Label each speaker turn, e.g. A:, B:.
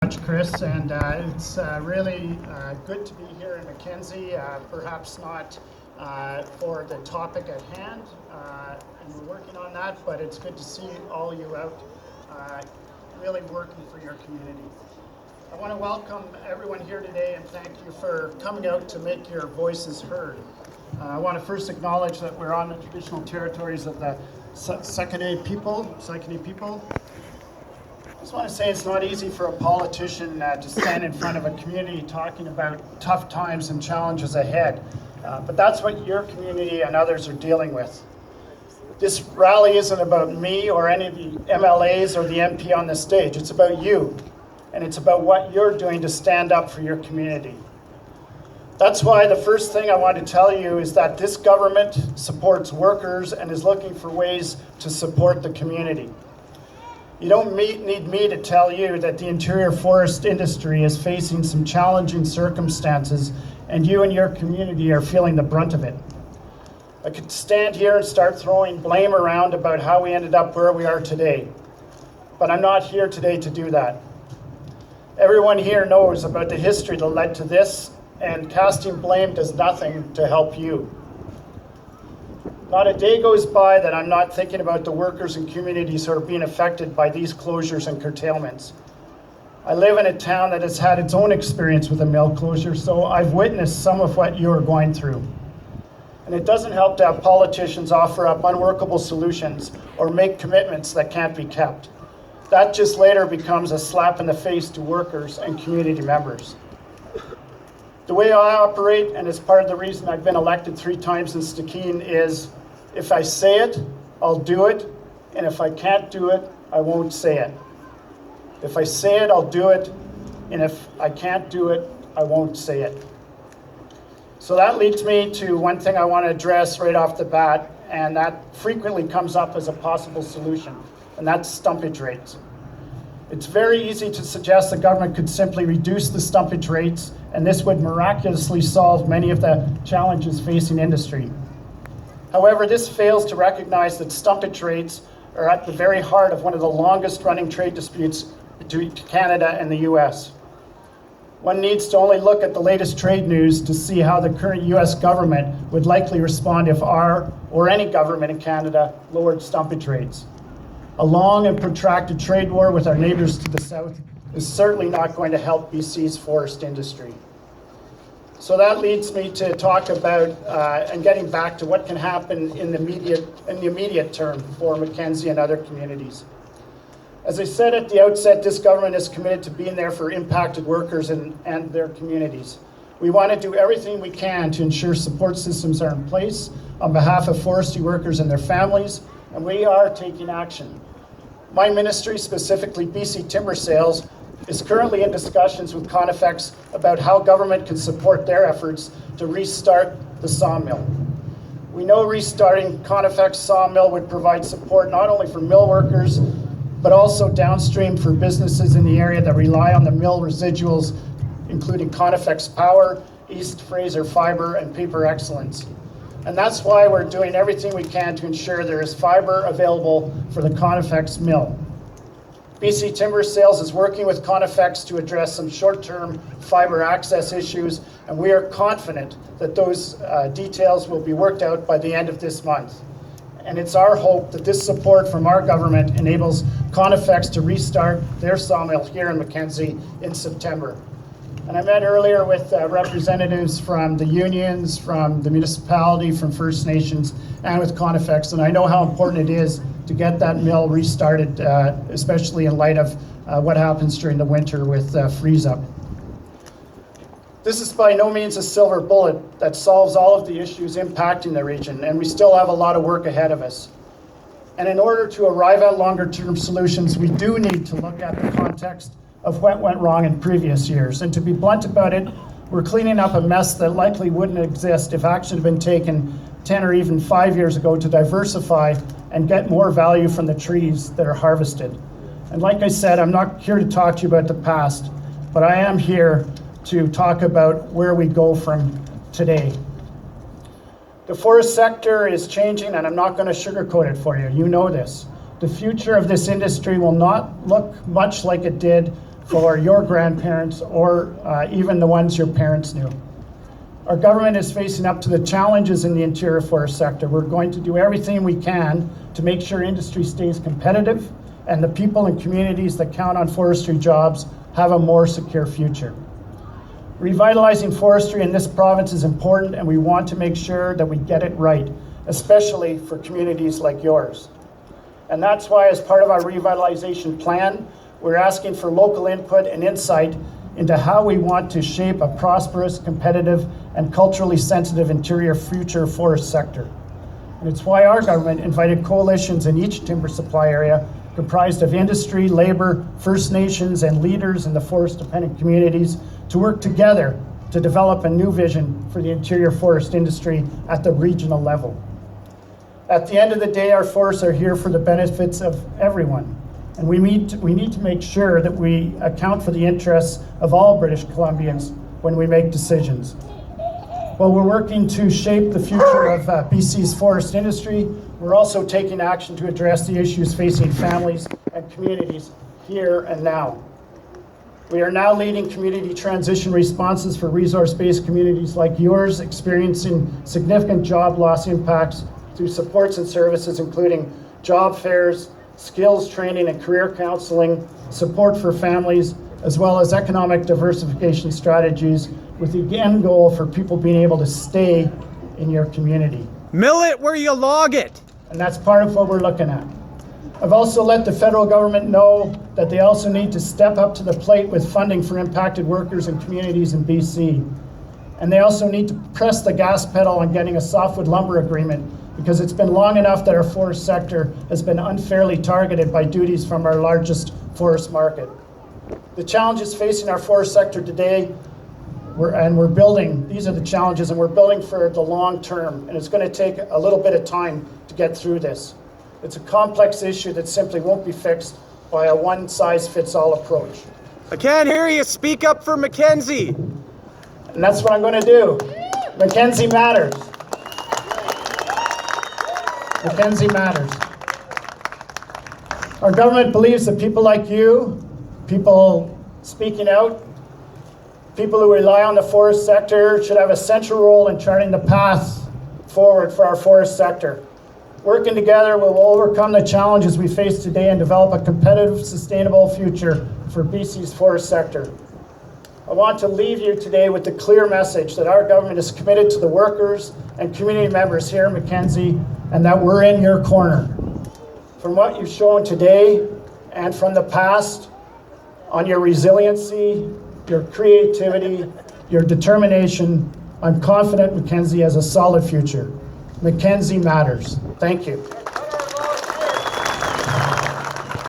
A: Much, Chris, and it's really good to be here in Mackenzie. Perhaps not for the topic at hand, and we're working on that, but it's good to see all you out really working for your community. I want to welcome everyone here today and thank you for coming out to make your voices heard. I want to first acknowledge that we're on the traditional territories of the Saukene people. I just want to say it's not easy for a politician to stand in front of a community talking about tough times and challenges ahead, but that's what your community and others are dealing with. This rally isn't about me or any of the MLAs or the MP on the stage. It's about you, and it's about what you're doing to stand up for your community. That's why the first thing I want to tell you is that this government supports workers and is looking for ways to support the community. You don't need me to tell you that the interior forest industry is facing some challenging circumstances, and you and your community are feeling the brunt of it. I could stand here and start throwing blame around about how we ended up where we are today, but I'm not here today to do that. Everyone here knows about the history that led to this, and casting blame does nothing to help you. Not a day goes by that I'm not thinking about the workers and communities who are being affected by these closures and curtailments. I live in a town that has had its own experience with a mill closure, so I've witnessed some of what you're going through. And it doesn't help to have politicians offer up unworkable solutions or make commitments that can't be kept. That just later becomes a slap in the face to workers and community members. The way I operate, and it's part of the reason I've been elected 3 times in Stikine, is if I say it, I'll do it, and if I can't do it, I won't say it. If I say it, I'll do it, and if I can't do it, I won't say it. So that leads me to one thing I want to address right off the bat, and that frequently comes up as a possible solution, and that's stumpage rates. It's very easy to suggest the government could simply reduce the stumpage rates, and this would miraculously solve many of the challenges facing industry. However, this fails to recognize that stumpage rates are at the very heart of one of the longest running trade disputes between Canada and the US. One needs to only look at the latest trade news to see how the current US government would likely respond if our or any government in Canada lowered stumpage rates. A long and protracted trade war with our neighbors to the south is certainly not going to help BC's forest industry. So that leads me to talk about and getting back to what can happen in the immediate term for Mackenzie and other communities. As I said at the outset, this government is committed to being there for impacted workers and their communities. We want to do everything we can to ensure support systems are in place on behalf of forestry workers and their families, and we are taking action. My ministry, specifically BC Timber Sales, is currently in discussions with Conifex about how government can support their efforts to restart the sawmill. We know restarting Conifex sawmill would provide support not only for mill workers, but also downstream for businesses in the area that rely on the mill residuals, including Conifex Power, East Fraser Fibre, and Paper Excellence. And that's why we're doing everything we can to ensure there is fibre available for the Conifex mill. BC Timber Sales is working with Conifex to address some short-term fibre access issues, and we are confident that those details will be worked out by the end of this month. And it's our hope that this support from our government enables Conifex to restart their sawmill here in Mackenzie in September. And I met earlier with representatives from the unions, from the municipality, from First Nations, and with Conifex, and I know how important it is to get that mill restarted, especially in light of what happens during the winter with freeze-up. This is by no means a silver bullet that solves all of the issues impacting the region, and we still have a lot of work ahead of us. And in order to arrive at longer-term solutions, we do need to look at the context of what went wrong in previous years. And to be blunt about it, we're cleaning up a mess that likely wouldn't exist if action had been taken 10 or even 5 years ago to diversify and get more value from the trees that are harvested. And like I said, I'm not here to talk to you about the past, but I am here to talk about where we go from today. The forest sector is changing, and I'm not going to sugarcoat it for you. You know this. The future of this industry will not look much like it did for your grandparents or even the ones your parents knew. Our government is facing up to the challenges in the interior forest sector. We're going to do everything we can to make sure industry stays competitive and the people and communities that count on forestry jobs have a more secure future. Revitalizing forestry in this province is important, and we want to make sure that we get it right, especially for communities like yours. And that's why, as part of our revitalization plan, we're asking for local input and insight into how we want to shape a prosperous, competitive, and culturally sensitive interior future forest sector. And it's why our government invited coalitions in each timber supply area comprised of industry, labor, First Nations, and leaders in the forest-dependent communities to work together to develop a new vision for the interior forest industry at the regional level. At the end of the day, our forests are here for the benefits of everyone, and we need to make sure that we account for the interests of all British Columbians when we make decisions. While we're working to shape the future of BC's forest industry, we're also taking action to address the issues facing families and communities here and now. We are now leading community transition responses for resource-based communities like yours experiencing significant job loss impacts through supports and services including job fairs, skills training and career counseling, support for families, as well as economic diversification strategies with the end goal for people being able to stay in your community.
B: Mill it where you log it.
A: And that's part of what we're looking at. I've also let the federal government know that they also need to step up to the plate with funding for impacted workers and communities in BC. And they also need to press the gas pedal on getting a softwood lumber agreement, because it's been long enough that our forest sector has been unfairly targeted by duties from our largest forest market. The challenges facing our forest sector today, these are the challenges, and we're building for the long term, and it's going to take a little bit of time to get through this. It's a complex issue that simply won't be fixed by a one-size-fits-all approach.
B: I can't hear you. Speak up for Mackenzie.
A: And that's what I'm going to do. Mackenzie matters. Mackenzie matters. Our government believes that people like you, people speaking out, people who rely on the forest sector should have a central role in charting the path forward for our forest sector. Working together, we will overcome the challenges we face today and develop a competitive, sustainable future for BC's forest sector. I want to leave you today with the clear message that our government is committed to the workers and community members here in Mackenzie, and that we're in your corner. From what you've shown today and from the past on your resiliency, your creativity, your determination, I'm confident Mackenzie has a solid future. Mackenzie matters. Thank you.